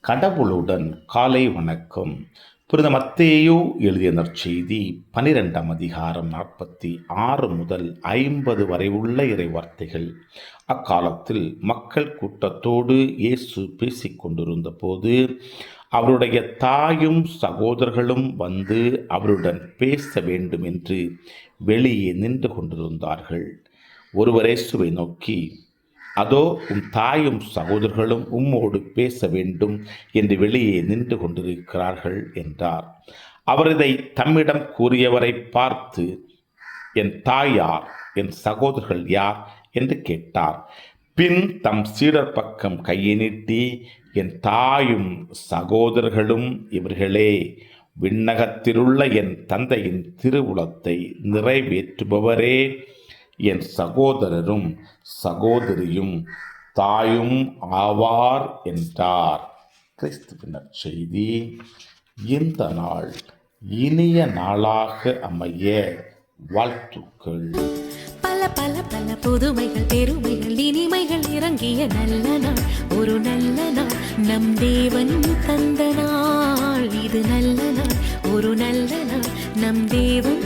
கடவுளுடன் காலை வணக்கம். புனித மத்தேயு எழுதிய நற்செய்தி 12ஆம் அதிகாரம் 46 முதல் 50 வரை உள்ள இறைவார்த்தைகள். அக்காலத்தில் மக்கள் கூட்டத்தோடு இயேசு பேசிக் கொண்டிருந்த போது அவருடைய தாயும் சகோதரர்களும் வந்து அவருடன் பேச வேண்டும் என்று வெளியே நின்று கொண்டிருந்தார்கள். ஒருவர் இயேசுவை நோக்கி, அதோ உம் தாயும் சகோதரர்களும் உம்மோடு பேச வேண்டும் என்று வெளியே நின்று கொண்டிருக்கிறார்கள் என்றார். அவர் இதை தம்மிடம் கூறியவரை பார்த்து, என் தாய் யார், என் சகோதரர்கள் யார் என்று கேட்டார். பின் தம் சீடர் பக்கம் கையை நீட்டி, என் தாயும் சகோதரர்களும் இவர்களே, விண்ணகத்திலுள்ள என் தந்தையின் திருவுளத்தை நிறைவேற்றுபவரே, என் சகோதரரும் சகோதரியும் தாயும் ஆவார் என்றார். கிறிஸ்துவின் நற்செய்தி. இந்த நாள் இனிய நாளாக அமைய வாழ்த்துக்கள். பல பல பல புதுமைகள் பெருமைகள் இனிமைகள் இறங்கிய நல்ல நாள், ஒரு நல்ல நாள், நம் தேவன் தந்த நாள். இது நல்ல நாள், ஒரு நல்ல நாள், நம் தேவன்